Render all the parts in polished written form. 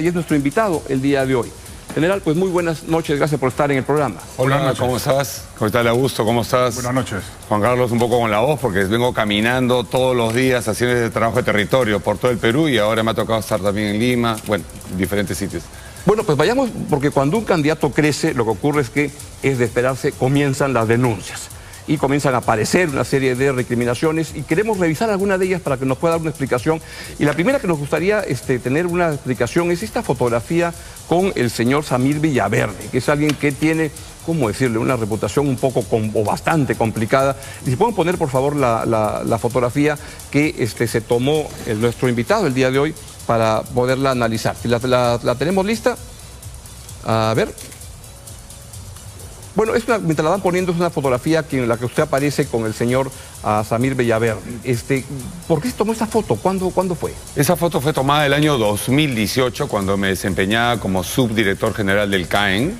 Y es nuestro invitado el día de hoy. General, pues muy buenas noches, gracias por estar en el programa. Hola, ¿cómo estás? ¿Cómo está Augusto? ¿Cómo estás? Buenas noches. Juan Carlos, un poco con la voz porque vengo caminando todos los días haciendo este trabajo de territorio por todo el Perú y ahora me ha tocado estar también en Lima, bueno, en diferentes sitios. Bueno, pues vayamos, porque cuando un candidato crece, lo que ocurre es que es de esperarse, comienzan las denuncias. Y comienzan a aparecer una serie de recriminaciones y queremos revisar alguna de ellas para que nos pueda dar una explicación. Y la primera que nos gustaría tener una explicación es esta fotografía con el señor Samir Villaverde, que es alguien que tiene, ¿cómo decirle?, una reputación un poco o bastante complicada. Y si pueden poner, por favor, la fotografía que se tomó nuestro invitado el día de hoy para poderla analizar. Si la tenemos lista, a ver. Bueno, mientras la van poniendo, es una fotografía en la que usted aparece con el señor Samir Villaverde. ¿Por qué se tomó esa foto? ¿Cuándo fue? Esa foto fue tomada el año 2018, cuando me desempeñaba como subdirector general del CAEN.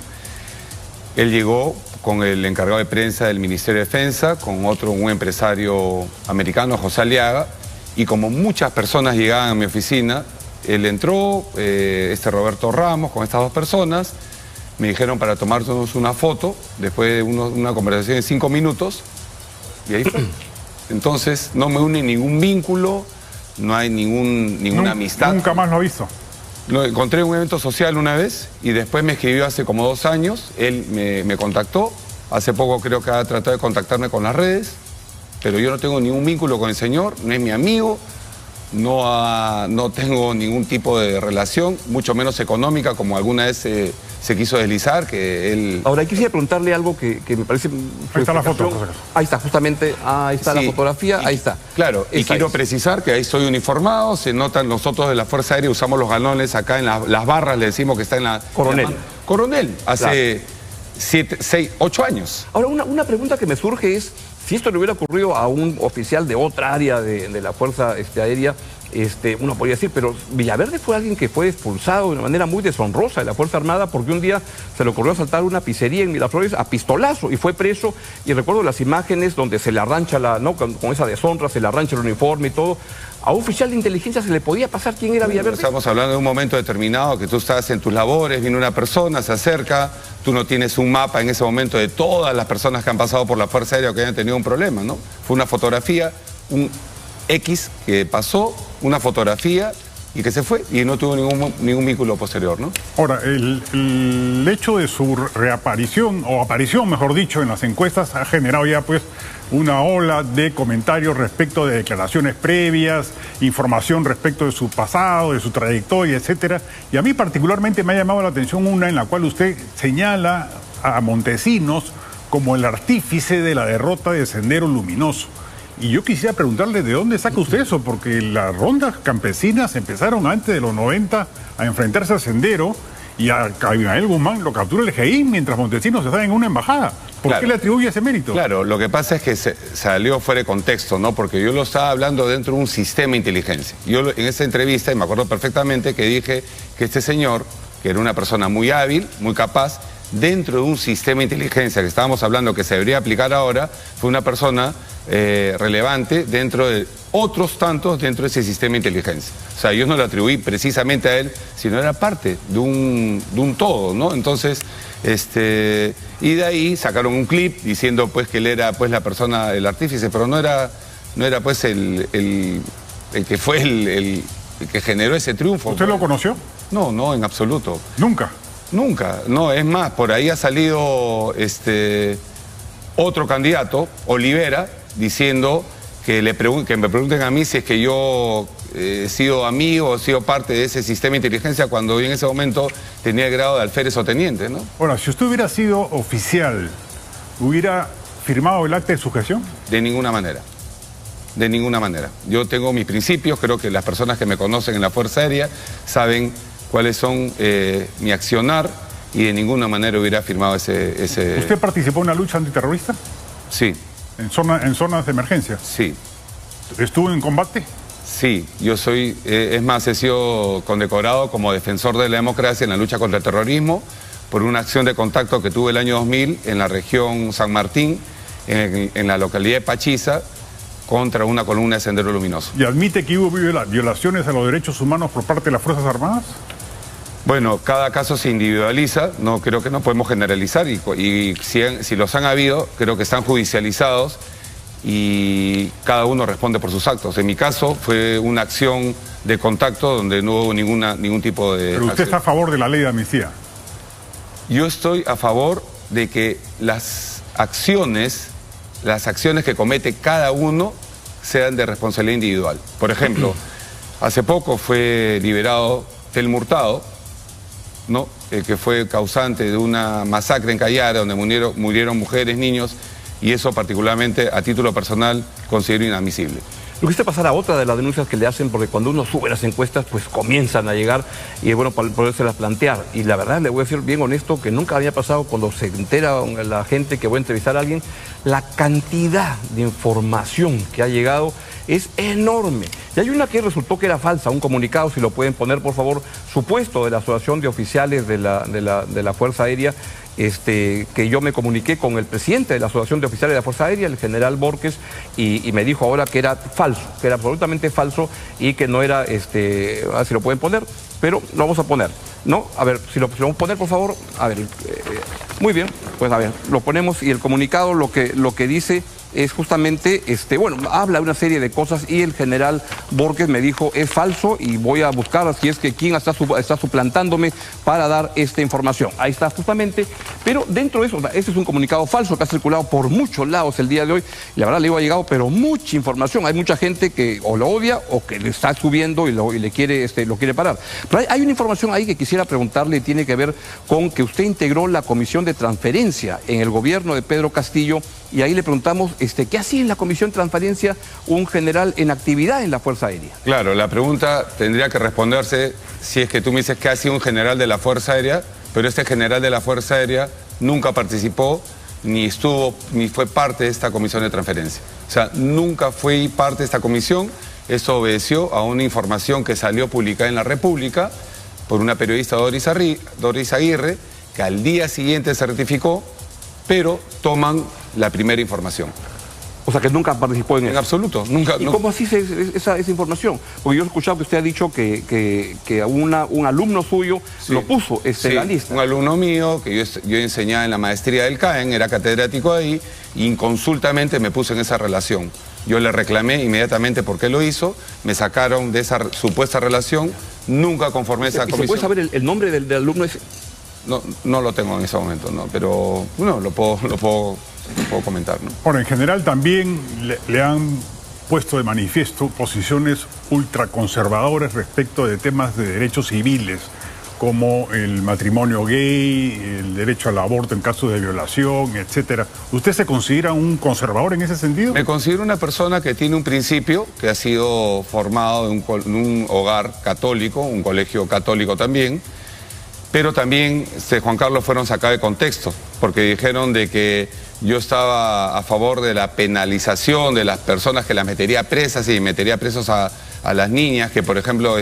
Él llegó con el encargado de prensa del Ministerio de Defensa, con un empresario americano, José Aliaga, y como muchas personas llegaban a mi oficina, él entró, Roberto Ramos, con estas dos personas. Me dijeron para tomarnos una foto, después de una conversación de 5 minutos, y ahí fue. Entonces no me une ningún vínculo, no hay ninguna amistad. Nunca más lo he visto. Lo encontré en un evento social una vez y después me escribió hace como 2 años, él me contactó, hace poco creo que ha tratado de contactarme con las redes, pero yo no tengo ningún vínculo con el señor, no es mi amigo, no tengo ningún tipo de relación, mucho menos económica, como alguna vez se quiso deslizar, que él... Ahora, quisiera preguntarle algo que me parece... Ahí está la foto. Ahí está, justamente, ahí está, sí, la fotografía, ahí está. Claro, y quiero precisar que ahí estoy uniformado, se notan nosotros de la Fuerza Aérea, usamos los galones acá en las barras, le decimos que está en la... Coronel. Coronel, hace 8 años. Ahora, una pregunta que me surge es, si esto le hubiera ocurrido a un oficial de otra área de la Fuerza Aérea, uno podría decir, pero Villaverde fue alguien que fue expulsado de una manera muy deshonrosa de la Fuerza Armada porque un día se le ocurrió asaltar una pizzería en Miraflores a pistolazo y fue preso. Y recuerdo las imágenes donde se le arrancha, con esa deshonra, se le arrancha el uniforme y todo. A un oficial de inteligencia se le podía pasar quién era Villaverde. Estamos hablando de un momento determinado, que tú estás en tus labores, viene una persona, se acerca, tú no tienes un mapa en ese momento de todas las personas que han pasado por la Fuerza Aérea o que hayan tenido un problema, ¿no? Fue una fotografía, un X que pasó, una fotografía y que se fue y no tuvo ningún vínculo posterior, ¿no? Ahora, el hecho de su reaparición, o aparición, mejor dicho, en las encuestas ha generado ya pues una ola de comentarios respecto de declaraciones previas, información respecto de su pasado, de su trayectoria, etcétera. Y a mí particularmente me ha llamado la atención una en la cual usted señala a Montesinos como el artífice de la derrota de Sendero Luminoso. Y yo quisiera preguntarle de dónde saca usted eso, porque las rondas campesinas empezaron antes de los 90 a enfrentarse a Sendero y a Abimael Guzmán lo captura el GEIN mientras Montesinos estaba en una embajada. ¿Por qué le atribuye ese mérito? Claro, lo que pasa es que salió fuera de contexto, ¿no? Porque yo lo estaba hablando dentro de un sistema de inteligencia. Yo en esa entrevista, y me acuerdo perfectamente, que dije que este señor, que era una persona muy hábil, muy capaz, dentro de un sistema de inteligencia que estábamos hablando que se debería aplicar ahora, fue una persona relevante dentro de otros tantos dentro de ese sistema de inteligencia. O sea, yo no lo atribuí precisamente a él, sino era parte de un todo, ¿no? Entonces, y de ahí sacaron un clip diciendo pues que él era pues la persona, el artífice, pero no era pues el que fue el que generó ese triunfo. ¿Usted lo conoció? No, en absoluto. ¿Nunca? Nunca, no, es más, por ahí ha salido otro candidato, Olivera, diciendo que me pregunten a mí si es que yo he sido amigo, he sido parte de ese sistema de inteligencia cuando yo en ese momento tenía el grado de alférez o teniente, ¿no? Ahora, si usted hubiera sido oficial, ¿hubiera firmado el acta de sujeción? De ninguna manera. De ninguna manera. Yo tengo mis principios, creo que las personas que me conocen en la Fuerza Aérea saben cuáles son mi accionar y de ninguna manera hubiera firmado ese... ¿Usted participó en una lucha antiterrorista? Sí. ¿En zonas de emergencia? Sí. ¿Estuvo en combate? Sí, yo soy, es más, he sido condecorado como defensor de la democracia en la lucha contra el terrorismo por una acción de contacto que tuve el año 2000 en la región San Martín, en la localidad de Pachiza, contra una columna de Sendero Luminoso. ¿Y admite que hubo violaciones a los derechos humanos por parte de las Fuerzas Armadas? Bueno, cada caso se individualiza, no creo que no podemos generalizar y si los han habido, creo que están judicializados y cada uno responde por sus actos. En mi caso fue una acción de contacto donde no hubo ningún tipo de... Pero usted está a favor de la ley de amnistía. Yo estoy a favor de que las acciones que comete cada uno sean de responsabilidad individual. Por ejemplo, hace poco fue liberado Telmo Hurtado, ¿no? Que fue causante de una masacre en Cayara donde murieron mujeres, niños, y eso particularmente a título personal considero inadmisible. Lo quise pasar a otra de las denuncias que le hacen, porque cuando uno sube las encuestas, pues comienzan a llegar y es bueno podérselas plantear. Y la verdad, le voy a decir bien honesto, que nunca había pasado cuando se entera la gente que voy a entrevistar a alguien, la cantidad de información que ha llegado es enorme. Y hay una que resultó que era falsa, un comunicado, si lo pueden poner por favor, supuesto de la Asociación de Oficiales de la Fuerza Aérea, que yo me comuniqué con el presidente de la Asociación de Oficiales de la Fuerza Aérea, el general Borges, y me dijo ahora que era falso, que era absolutamente falso y que no era, a ver si lo pueden poner, pero lo vamos a poner, ¿no? A ver, si lo podemos poner por favor, a ver, muy bien, pues a ver, lo ponemos y el comunicado lo que dice es justamente, bueno, habla de una serie de cosas y el general Borges me dijo es falso y voy a buscar si es que quién está suplantándome para dar esta información. Ahí está justamente, pero dentro de eso, este es un comunicado falso que ha circulado por muchos lados el día de hoy y la verdad le ha llegado pero mucha información. Hay mucha gente que o lo odia o que le está subiendo y le quiere, lo quiere parar. Pero hay una información ahí que quisiera preguntarle y tiene que ver con que usted integró la comisión de transferencia en el gobierno de Pedro Castillo y ahí le preguntamos ¿qué hacía en la comisión de transferencia un general en actividad en la Fuerza Aérea? Claro, la pregunta tendría que responderse si es que tú me dices qué hacía un general de la Fuerza Aérea, pero este general de la Fuerza Aérea nunca participó, ni fue parte de esta comisión de transferencia. O sea, nunca fue parte de esta comisión, eso obedeció a una información que salió publicada en La República por una periodista Doris Aguirre, que al día siguiente se rectificó, pero toman la primera información. O sea, que nunca participó en eso. En absoluto, nunca. ¿Y cómo así esa información? Porque yo he escuchado que usted ha dicho que un alumno suyo lo puso en la lista. Un alumno mío, que yo enseñaba en la maestría del CAEN, era catedrático ahí, y inconsultamente me puse en esa relación. Yo le reclamé inmediatamente por qué lo hizo, me sacaron de esa supuesta relación, nunca conformé esa comisión. ¿Se puede saber el nombre del alumno ese? No lo tengo en ese momento, no, pero bueno, lo puedo comentar, ¿no? Bueno, en general también le han puesto de manifiesto posiciones ultraconservadoras respecto de temas de derechos civiles, como el matrimonio gay, el derecho al aborto en caso de violación, etcétera. ¿Usted se considera un conservador en ese sentido? Me considero una persona que tiene un principio, que ha sido formado en un hogar católico, un colegio católico también, pero también, Juan Carlos, fueron sacados de contexto, porque dijeron de que yo estaba a favor de la penalización de las personas que las metería presas y metería presos a las niñas que, por ejemplo,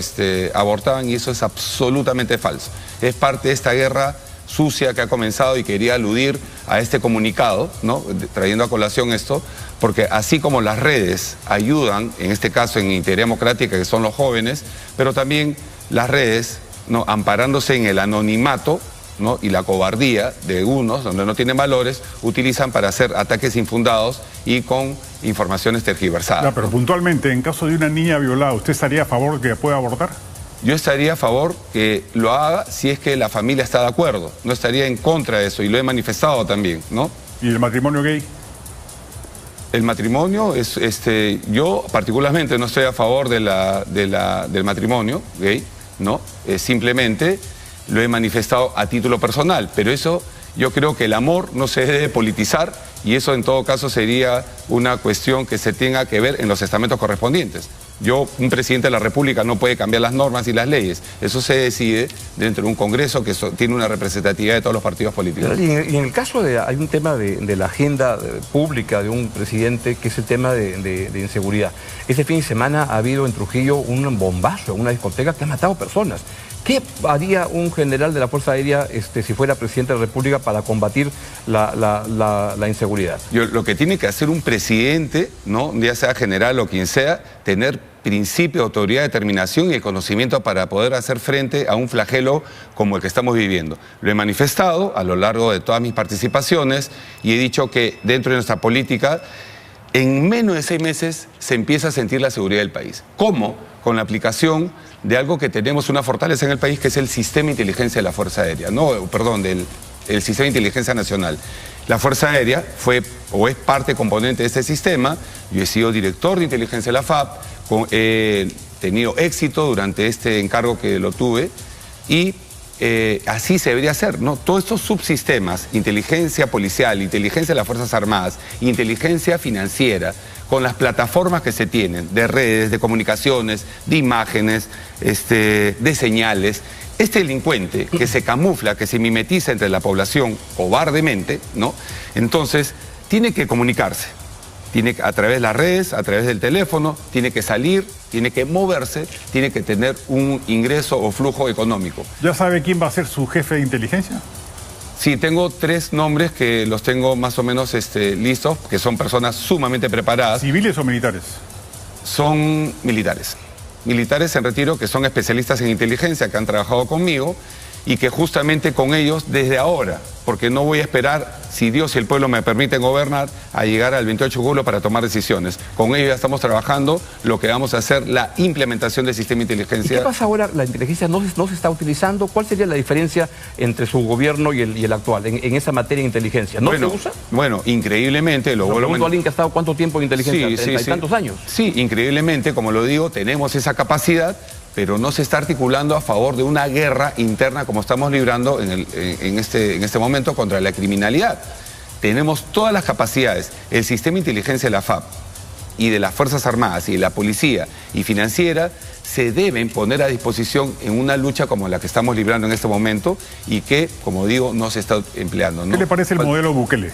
abortaban, y eso es absolutamente falso. Es parte de esta guerra sucia que ha comenzado y quería aludir a este comunicado, ¿no? Trayendo a colación esto, porque así como las redes ayudan, en este caso en Integridad Democrática, que son los jóvenes, pero también las redes, ¿no? Amparándose en el anonimato, ¿no? Y la cobardía de unos, donde no tienen valores, utilizan para hacer ataques infundados y con informaciones tergiversadas. No, pero puntualmente, en caso de una niña violada, ¿usted estaría a favor de que pueda abortar? Yo estaría a favor que lo haga si es que la familia está de acuerdo. No estaría en contra de eso, y lo he manifestado también, ¿no? ¿Y el matrimonio gay? El matrimonio es, yo particularmente no estoy a favor del matrimonio gay, ¿no? Simplemente lo he manifestado a título personal, pero eso, yo creo que el amor no se debe politizar, y eso en todo caso sería una cuestión que se tenga que ver en los estamentos correspondientes. Un presidente de la República no puede cambiar las normas y las leyes. Eso se decide dentro de un Congreso que tiene una representatividad de todos los partidos políticos. Y en el caso hay un tema de la agenda pública de un presidente, que es el tema de inseguridad. Este fin de semana ha habido en Trujillo un bombazo en una discoteca que ha matado personas. ¿Qué haría un general de la Fuerza Aérea si fuera presidente de la República para combatir la inseguridad? Lo que tiene que hacer un presidente, ¿no? Ya sea general o quien sea, tener principio de autoridad, determinación y el conocimiento para poder hacer frente a un flagelo como el que estamos viviendo. Lo he manifestado a lo largo de todas mis participaciones y he dicho que dentro de nuestra política, en menos de 6 meses se empieza a sentir la seguridad del país. ¿Cómo? Con la aplicación de algo que tenemos una fortaleza en el país, que es el sistema de inteligencia de la Fuerza Aérea, el sistema de inteligencia nacional. La Fuerza Aérea fue o es parte componente de este sistema. Yo he sido director de inteligencia de la FAP, he tenido éxito durante este encargo que lo tuve y así se debería hacer, ¿no? Todos estos subsistemas, inteligencia policial, inteligencia de las Fuerzas Armadas, inteligencia financiera, con las plataformas que se tienen de redes, de comunicaciones, de imágenes, de señales. Este delincuente que se camufla, que se mimetiza entre la población cobardemente, ¿no? Entonces, tiene que comunicarse. Tiene a través de las redes, a través del teléfono, tiene que salir, tiene que moverse, tiene que tener un ingreso o flujo económico. ¿Ya sabe quién va a ser su jefe de inteligencia? Sí, tengo 3 nombres que los tengo más o menos listos, que son personas sumamente preparadas. ¿Civiles o militares? Son militares. Militares en retiro que son especialistas en inteligencia, que han trabajado conmigo y que justamente con ellos desde ahora, porque no voy a esperar, si Dios y el pueblo me permiten gobernar, a llegar al 28 de julio para tomar decisiones. Con ellos ya estamos trabajando lo que vamos a hacer, la implementación del sistema de inteligencia. ¿Y qué pasa ahora? La inteligencia no se está utilizando. ¿Cuál sería la diferencia entre su gobierno y el actual en esa materia de inteligencia? ¿No se usa? Bueno, increíblemente, lo vuelvo a pregunto a alguien que ha estado ¿cuánto tiempo en inteligencia? Sí, ¿30 y tantos años? Sí, increíblemente, como lo digo, tenemos esa capacidad, pero no se está articulando a favor de una guerra interna como estamos librando en este momento contra la criminalidad. Tenemos todas las capacidades. El sistema de inteligencia de la FAP y de las Fuerzas Armadas y de la Policía y Financiera se deben poner a disposición en una lucha como la que estamos librando en este momento y que, como digo, no se está empleando, ¿no? ¿Qué le parece el modelo Bukele?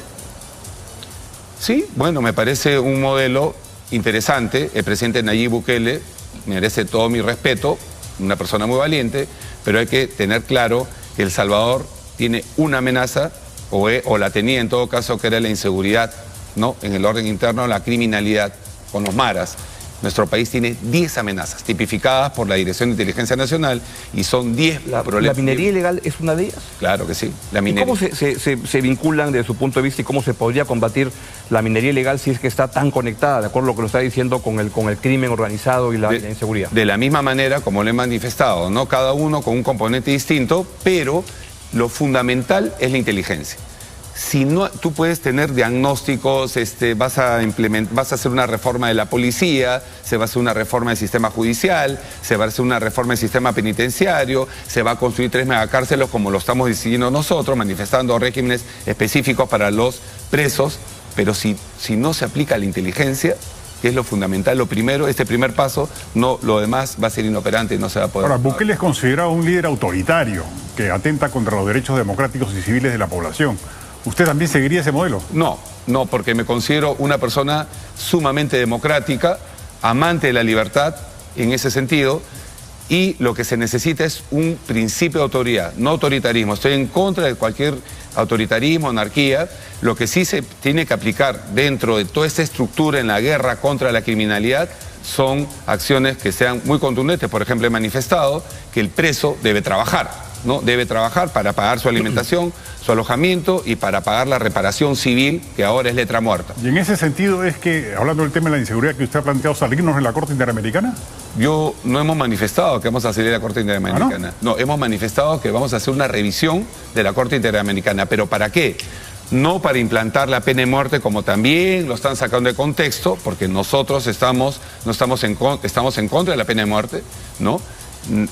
Sí, bueno, me parece un modelo interesante. El presidente Nayib Bukele merece todo mi respeto, una persona muy valiente, pero hay que tener claro que El Salvador tiene una amenaza, o la tenía en todo caso, que era la inseguridad, ¿no? En el orden interno, la criminalidad con los maras. Nuestro país tiene 10 amenazas tipificadas por la Dirección de Inteligencia Nacional y son 10 problemas. ¿La minería ilegal es una de ellas? Claro que sí. La minería. ¿Y cómo se vinculan desde su punto de vista y cómo se podría combatir la minería ilegal si es que está tan conectada, de acuerdo a lo que lo está diciendo, con el crimen organizado y la inseguridad? De la misma manera, como lo he manifestado, ¿no? Cada uno con un componente distinto, pero lo fundamental es la inteligencia. Si no, tú puedes tener diagnósticos, vas a hacer una reforma de la policía, se va a hacer una reforma del sistema judicial, se va a hacer una reforma del sistema penitenciario, se va a construir 3 megacárceles como lo estamos decidiendo nosotros, manifestando regímenes específicos para los presos, pero si no se aplica la inteligencia, que es lo fundamental, lo primero, este primer paso, no, lo demás va a ser inoperante y no se va a poder. Ahora, Bukele es considerado un líder autoritario que atenta contra los derechos democráticos y civiles de la población. ¿Usted también seguiría ese modelo? No, porque me considero una persona sumamente democrática, amante de la libertad en ese sentido, y lo que se necesita es un principio de autoridad, no autoritarismo. Estoy en contra de cualquier autoritarismo, anarquía. Lo que sí se tiene que aplicar dentro de toda esta estructura en la guerra contra la criminalidad son acciones que sean muy contundentes. Por ejemplo, he manifestado que el preso debe trabajar, ¿no? Debe trabajar para pagar su alimentación, su alojamiento y para pagar la reparación civil, que ahora es letra muerta. Y en ese sentido es que, hablando del tema de la inseguridad que usted ha planteado, salirnos en la Corte Interamericana. No hemos manifestado que vamos a salir de la Corte Interamericana. No, hemos manifestado que vamos a hacer una revisión de la Corte Interamericana. ¿Pero para qué? No para implantar la pena de muerte, como también lo están sacando de contexto, porque nosotros estamos en contra de la pena de muerte, ¿no?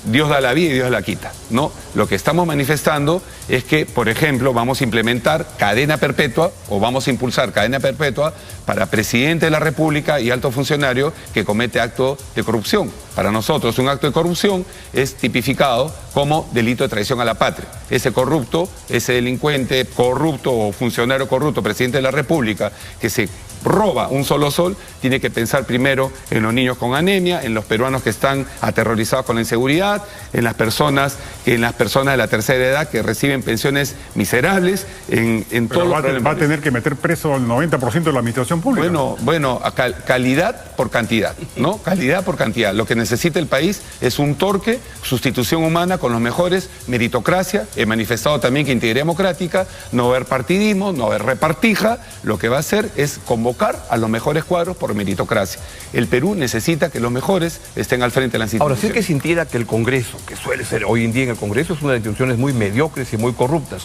Dios da la vida y Dios la quita, ¿no? Lo que estamos manifestando es que, por ejemplo, vamos a implementar cadena perpetua o vamos a impulsar cadena perpetua para presidente de la República y alto funcionario que comete acto de corrupción. Para nosotros un acto de corrupción es tipificado como delito de traición a la patria. Ese corrupto, ese delincuente corrupto o funcionario corrupto, presidente de la República, que se roba un solo sol, tiene que pensar primero en los niños con anemia, en los peruanos que están aterrorizados con la inseguridad, en las personas de la tercera edad que reciben pensiones miserables, en todo. Va a tener que meter preso al 90% de la administración pública. Bueno, calidad por cantidad, ¿no? Calidad por cantidad. Lo que necesita el país es un torque, sustitución humana con los mejores, meritocracia. He manifestado también que integridad democrática, no ver partidismo, no ver repartija. Lo que va a hacer es convocar a los mejores cuadros por meritocracia. El Perú necesita que los mejores estén al frente de las instituciones. Ahora, sí que sintiera que el Congreso, que suele ser hoy en día en el Congreso, es una de las instituciones muy mediocres y muy corruptas.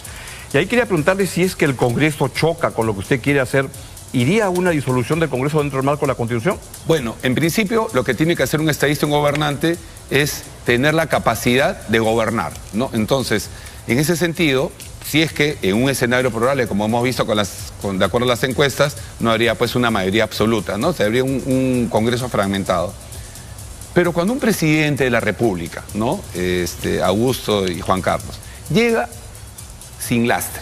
Y ahí quería preguntarle si es que el Congreso choca con lo que usted quiere hacer. ¿Iría a una disolución del Congreso dentro del marco de la Constitución? Bueno, en principio lo que tiene que hacer un estadista y un gobernante es tener la capacidad de gobernar, ¿no? Entonces, en ese sentido, si es que en un escenario probable, como hemos visto de acuerdo a las encuestas, no habría pues una mayoría absoluta, ¿no? Se habría un Congreso fragmentado. Pero cuando un presidente de la República, ¿no? Augusto y Juan Carlos, llega sin lastre,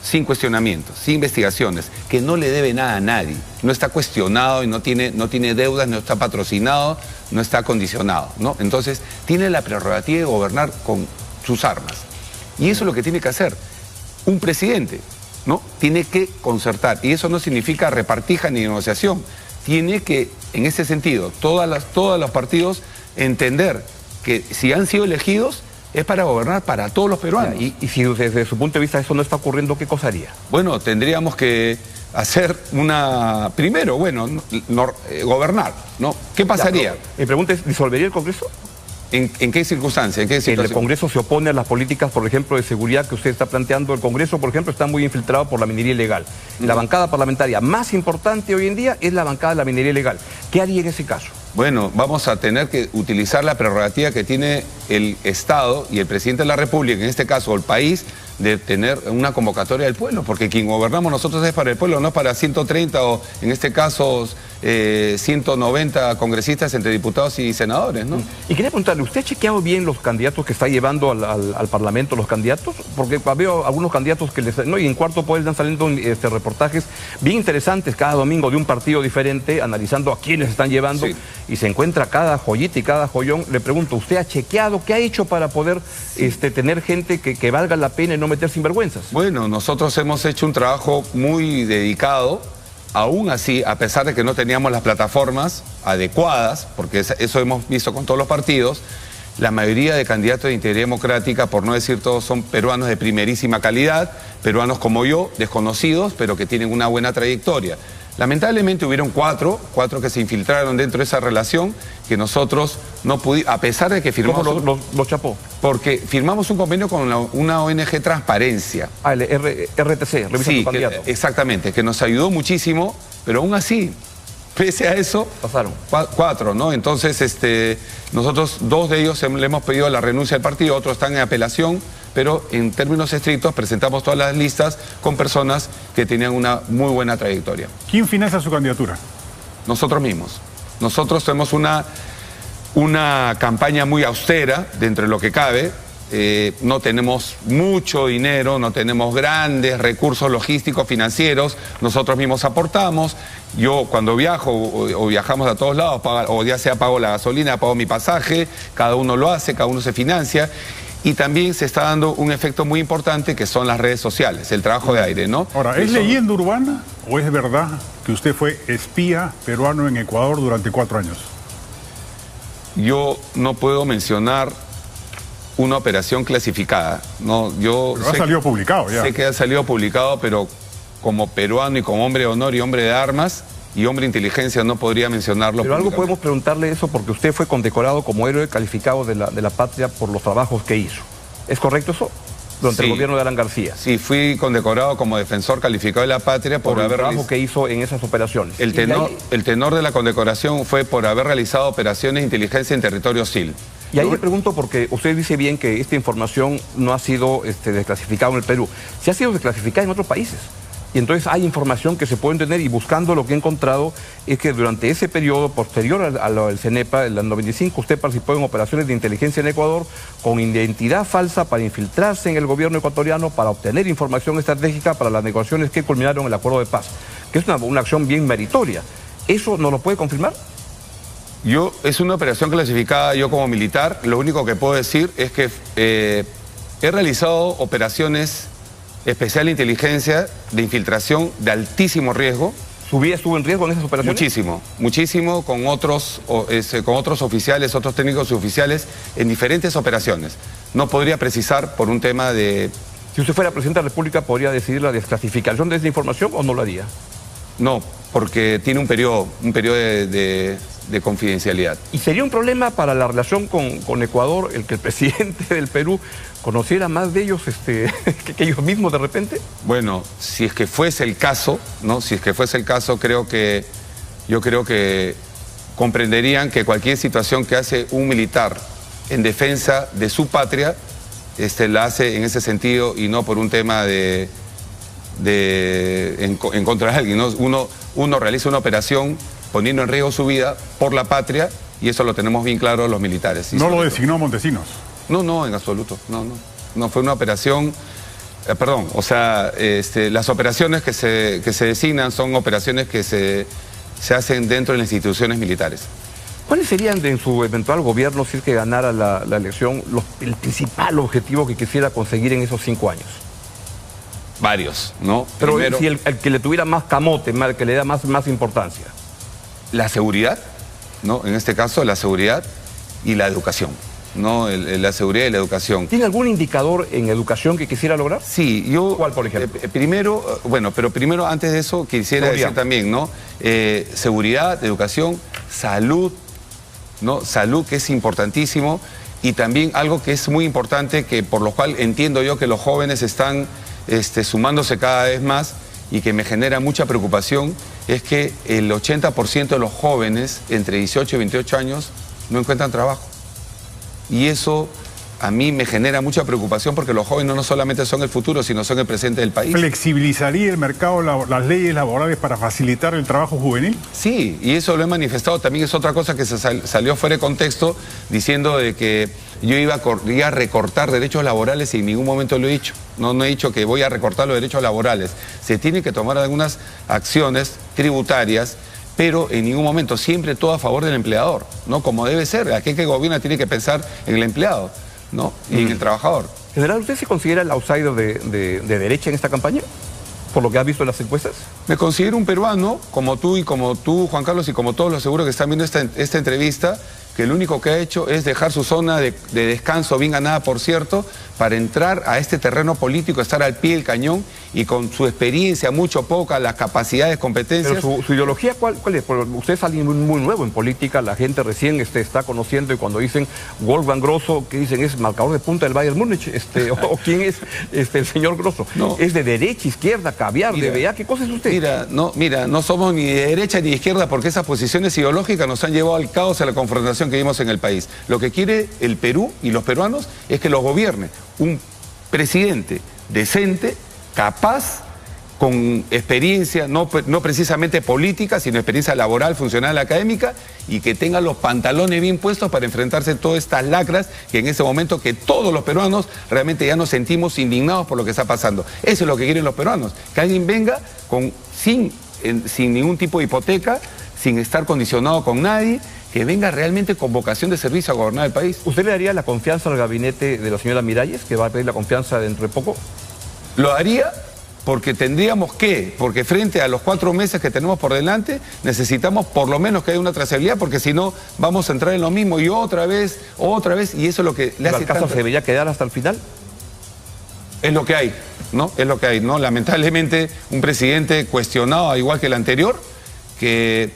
sin cuestionamientos, sin investigaciones, que no le debe nada a nadie, no está cuestionado y no tiene deudas, no está patrocinado, no está condicionado, ¿no? Entonces, tiene la prerrogativa de gobernar con sus armas. Y eso es lo que tiene que hacer un presidente, ¿no? Tiene que concertar, y eso no significa repartija ni negociación. Tiene que, en ese sentido, todos los partidos entender que si han sido elegidos es para gobernar para todos los peruanos. Y si desde su punto de vista eso no está ocurriendo, ¿qué cosa haría? Bueno, tendríamos que hacer primero, gobernar, ¿no? ¿Qué pasaría? Mi pregunta es, ¿disolvería el Congreso? ¿En qué circunstancia? ¿En qué situación? El Congreso se opone a las políticas, por ejemplo, de seguridad que usted está planteando. El Congreso, por ejemplo, está muy infiltrado por la minería ilegal. La bancada parlamentaria más importante hoy en día es la bancada de la minería ilegal. ¿Qué haría en ese caso? Bueno, vamos a tener que utilizar la prerrogativa que tiene el Estado y el presidente de la República, en este caso el país, de tener una convocatoria del pueblo, porque quien gobernamos nosotros es para el pueblo, no para 130 o en este caso 190 congresistas entre diputados y senadores, ¿no? Y quería preguntarle, ¿usted ha chequeado bien los candidatos que está llevando al Parlamento, los candidatos? Porque veo algunos candidatos que y en Cuarto Poder están saliendo reportajes bien interesantes cada domingo de un partido diferente, analizando a quiénes están llevando, sí. Y se encuentra cada joyita y cada joyón. Le pregunto, ¿usted ha chequeado qué ha hecho para poder tener gente que valga la pena y no meter sinvergüenzas? Bueno, nosotros hemos hecho un trabajo muy dedicado. Aún así, a pesar de que no teníamos las plataformas adecuadas, porque eso hemos visto con todos los partidos, la mayoría de candidatos de integridad democrática, por no decir todos, son peruanos de primerísima calidad, peruanos como yo, desconocidos, pero que tienen una buena trayectoria. Lamentablemente hubieron cuatro que se infiltraron dentro de esa relación, que nosotros no pudimos, a pesar de que firmamos... ¿Cómo lo chapó? Porque firmamos un convenio con una ONG Transparencia. Ah, el RTC, Revisa tu Candidato. Exactamente, que nos ayudó muchísimo, pero aún así, pese a eso... Pasaron. Cuatro, ¿no? Entonces, nosotros, 2 de ellos le hemos pedido la renuncia del partido, otros están en apelación, pero en términos estrictos presentamos todas las listas con personas que tenían una muy buena trayectoria. ¿Quién financia su candidatura? Nosotros mismos. Nosotros tenemos una campaña muy austera dentro de lo que cabe. No tenemos mucho dinero, no tenemos grandes recursos logísticos, financieros. Nosotros mismos aportamos. Yo cuando viajo o viajamos a todos lados, o ya sea pago la gasolina, pago mi pasaje, cada uno lo hace, cada uno se financia. Y también se está dando un efecto muy importante que son las redes sociales, el trabajo de aire, ¿no? Ahora, ¿es leyenda urbana o es verdad que usted fue espía peruano en Ecuador durante 4 años? Yo no puedo mencionar una operación clasificada, ¿no? Pero ha salido publicado ya. Sé que ha salido publicado, pero como peruano y como hombre de honor y hombre de armas y hombre de inteligencia no podría mencionarlo. Pero algo podemos preguntarle eso porque usted fue condecorado como héroe calificado de la patria por los trabajos que hizo. ¿Es correcto eso? Durante el gobierno de Alan García. Sí, fui condecorado como defensor calificado de la patria por el trabajo que hizo en esas operaciones. El tenor de la condecoración fue por haber realizado operaciones de inteligencia en territorio SIL. Y ahí le pregunto porque usted dice bien que esta información no ha sido desclasificada en el Perú. ¿Se ha sido desclasificada en otros países? Y entonces hay información que se puede tener, y buscando lo que he encontrado es que durante ese periodo posterior al CENEPA, en el 95, usted participó en operaciones de inteligencia en Ecuador con identidad falsa para infiltrarse en el gobierno ecuatoriano, para obtener información estratégica para las negociaciones que culminaron el acuerdo de paz, que es una acción bien meritoria. ¿Eso nos lo puede confirmar? Es una operación clasificada, yo como militar, lo único que puedo decir es que he realizado operaciones especial de inteligencia, de infiltración de altísimo riesgo. ¿Su vida estuvo en riesgo en esas operaciones? Muchísimo, muchísimo, con otros oficiales, otros técnicos y oficiales en diferentes operaciones. No podría precisar por un tema de... Si usted fuera presidente de la República, ¿podría decidir la desclasificación de esa información o no lo haría? No, porque tiene un periodo de confidencialidad. ¿Y sería un problema para la relación con Ecuador el que el presidente del Perú conociera más de ellos que ellos mismos de repente? Bueno, si es que fuese el caso, ¿no? Si es que fuese el caso, yo creo que comprenderían que cualquier situación que hace un militar en defensa de su patria, la hace en ese sentido y no por un tema en contra de alguien, ¿no? Uno realiza una operación poniendo en riesgo su vida por la patria, y eso lo tenemos bien claro los militares. ¿No lo designó Montesinos? No, en absoluto. No fue una operación... las operaciones que se designan son operaciones que se hacen dentro de las instituciones militares. ¿Cuáles serían en su eventual gobierno, si es que ganara la elección, el principal objetivo que quisiera conseguir en esos 5 años? Varios, ¿no? Pero primero, si el que le tuviera más camote, el que le da más importancia. La seguridad, ¿no? En este caso, la seguridad y la educación, ¿no? La seguridad y la educación. ¿Tiene algún indicador en educación que quisiera lograr? Sí, ¿Cuál, por ejemplo? Primero, antes de eso, quisiera decir también, ¿no? Seguridad, educación, salud, ¿no? Salud, que es importantísimo, y también algo que es muy importante, que por lo cual entiendo yo que los jóvenes están sumándose cada vez más y que me genera mucha preocupación, es que el 80% de los jóvenes entre 18 y 28 años no encuentran trabajo. Y eso a mí me genera mucha preocupación, porque los jóvenes no solamente son el futuro, sino son el presente del país. ¿Flexibilizaría el mercado las leyes laborales para facilitar el trabajo juvenil? Sí, y eso lo he manifestado. También es otra cosa que se salió fuera de contexto, diciendo de que yo iba a recortar derechos laborales, y en ningún momento lo he dicho. No he dicho que voy a recortar los derechos laborales. Se tienen que tomar algunas acciones tributarias, pero en ningún momento, siempre todo a favor del empleador, ¿no? Como debe ser. Aquel que gobierna tiene que pensar en el empleado, ¿no? Y en el trabajador. General, ¿usted se considera el outsider de derecha en esta campaña? ¿Por lo que ha visto en las encuestas? Me considero un peruano, como tú, Juan Carlos, y como todos los seguros que están viendo esta entrevista, que lo único que ha hecho es dejar su zona de descanso, bien ganada por cierto, para entrar a este terreno político, estar al pie del cañón, y con su experiencia, mucho poca, las capacidades, competencias. Pero su ideología, ¿cuál es? Porque usted es alguien muy nuevo en política, la gente recién está conociendo, y cuando dicen Wolfgang Grosso, ¿qué dicen? ¿Es marcador de punta del Bayern Múnich? ¿O quién es el señor Grosso? No. ¿Es de derecha, izquierda, caviar, DBA? ¿Qué cosa es usted? Mira, no somos ni de derecha ni de izquierda, porque esas posiciones ideológicas nos han llevado al caos, a la confrontación que vimos en el país. Lo que quiere el Perú y los peruanos es que los gobierne un presidente decente, capaz, con experiencia, no precisamente política, sino experiencia laboral, funcional, académica, y que tenga los pantalones bien puestos para enfrentarse a todas estas lacras que en ese momento, que todos los peruanos realmente ya nos sentimos indignados por lo que está pasando. Eso es lo que quieren los peruanos, que alguien venga sin ningún tipo de hipoteca, sin estar condicionado con nadie, que venga realmente con vocación de servicio a gobernar el país. ¿Usted le daría la confianza al gabinete de la señora Miralles, que va a pedir la confianza dentro de poco? Lo haría, porque porque frente a los 4 meses que tenemos por delante, necesitamos por lo menos que haya una trazabilidad, porque si no vamos a entrar en lo mismo, y otra vez, y eso es lo que le hace tanto. ¿Se debería quedar hasta el final? Es lo que hay, ¿no? Es lo que hay, ¿no? Lamentablemente, un presidente cuestionado, igual que el anterior, que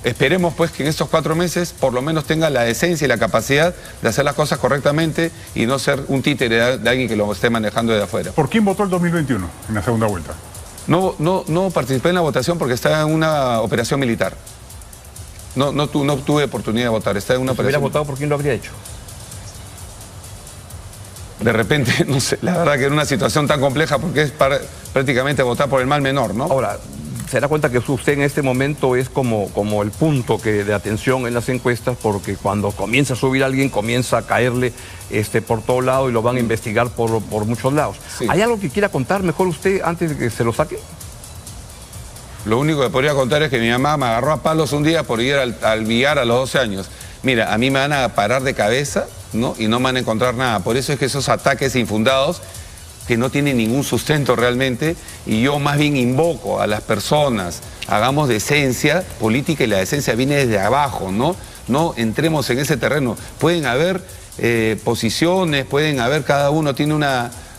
esperemos pues que en estos 4 meses por lo menos tenga la decencia y la capacidad de hacer las cosas correctamente, y no ser un títere de alguien que lo esté manejando desde afuera. ¿Por quién votó el 2021 en la segunda vuelta? No participé en la votación porque estaba en una operación militar. No tuve oportunidad de votar, estaba en una operación. Si hubiera votado, ¿por quién lo habría hecho? de repente, no sé, la verdad que en una situación tan compleja porque es prácticamente votar por el mal menor, ¿no? Ahora, se da cuenta que usted en este momento es como el punto de atención en las encuestas, porque cuando comienza a subir alguien, comienza a caerle por todo lado y lo van a investigar por muchos lados. Sí. ¿Hay algo que quiera contar mejor usted antes de que se lo saque? Lo único que podría contar es que mi mamá me agarró a palos un día por ir al billar a los 12 años. Mira, a mí me van a parar de cabeza, ¿no? Y no me van a encontrar nada. Por eso es que esos ataques infundados, que no tienen ningún sustento realmente, y yo más bien invoco a las personas, hagamos decencia política, y la decencia viene desde abajo, ¿no? No entremos en ese terreno. Pueden haber posiciones, pueden haber, cada uno tiene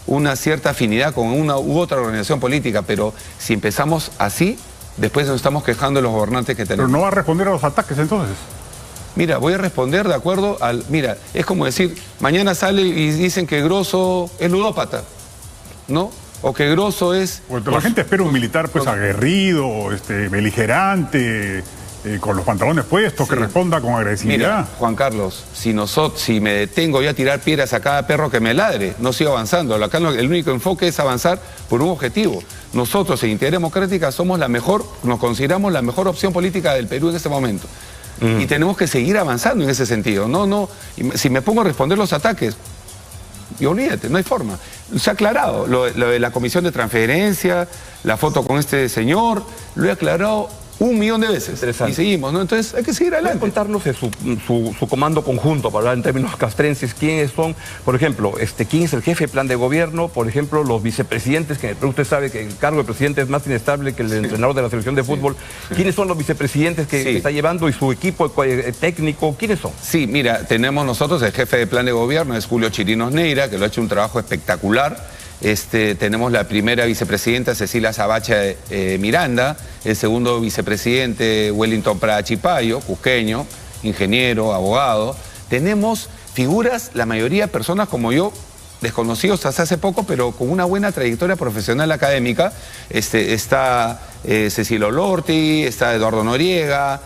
una cierta afinidad con una u otra organización política, pero si empezamos así, después nos estamos quejando de los gobernantes que tenemos. Pero no va a responder a los ataques entonces. Mira, voy a responder de acuerdo al... Mira, es como decir, mañana sale y dicen que Grosso es ludópata, ¿no? O que Grosso es... Porque la gente espera un militar pues aguerrido, beligerante, con los pantalones puestos, sí, que responda con agresividad. Mira, Juan Carlos, si me detengo yo a tirar piedras a cada perro que me ladre, no sigo avanzando. Acá el único enfoque es avanzar por un objetivo. Nosotros en Integridad Democrática somos nos consideramos la mejor opción política del Perú en este momento. Y tenemos que seguir avanzando en ese sentido. No, si me pongo a responder los ataques, y olvídate, no hay forma. Se ha aclarado lo de la comisión de transferencia, la foto con este señor, lo he aclarado 1.000.000 de veces. Interesante. Y seguimos, ¿no? Entonces hay que seguir adelante. ¿Puede contarnos de su comando conjunto, para hablar en términos castrenses? ¿Quiénes son, por ejemplo, quién es el jefe de plan de gobierno? Por ejemplo, los vicepresidentes, que usted sabe que el cargo de presidente es más inestable que el entrenador de la selección de fútbol. ¿Quiénes son los vicepresidentes que está llevando y su equipo técnico? ¿Quiénes son? Sí, mira, tenemos nosotros el jefe de plan de gobierno, es Julio Chirinos Neira, que lo ha hecho un trabajo espectacular. Tenemos la primera vicepresidenta, Cecilia Sabacha Miranda, el segundo vicepresidente, Wellington Prada Chipayo, cusqueño, ingeniero, abogado. Tenemos figuras, la mayoría personas como yo, desconocidos hasta hace poco, pero con una buena trayectoria profesional académica. Está Cecilio Olorti, está Eduardo Noriega,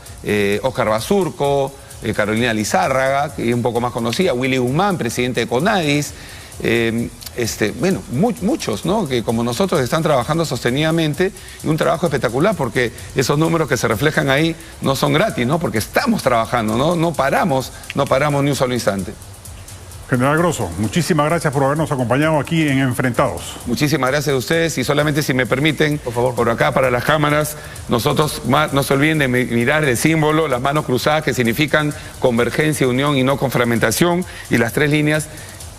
Óscar Basurco, Carolina Lizárraga, que es un poco más conocida, Willy Guzmán, presidente de CONADIS. Bueno, muchos, ¿no? Que como nosotros están trabajando sostenidamente, y un trabajo espectacular, porque esos números que se reflejan ahí no son gratis, ¿no? Porque estamos trabajando, no paramos ni un solo instante. General Grosso, muchísimas gracias por habernos acompañado aquí en Enfrentados. Muchísimas gracias a ustedes, y solamente si me permiten, por favor, por acá para las cámaras, nosotros no se olviden de mirar el símbolo, las manos cruzadas, que significan convergencia, unión y no con fragmentación, y las 3 líneas: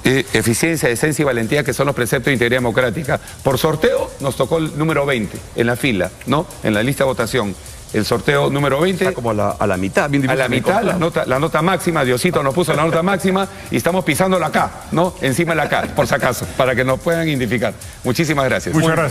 eficiencia, decencia y valentía, que son los preceptos de Integridad Democrática. Por sorteo nos tocó el número 20 en la fila, ¿no? En la lista de votación. El sorteo número 20. Está como a la mitad. Bien a la mitad, la nota máxima. Diosito nos puso la nota máxima y estamos pisándola acá, ¿no? Encima de la K, por si acaso, para que nos puedan identificar. Muchísimas gracias. Muchas gracias.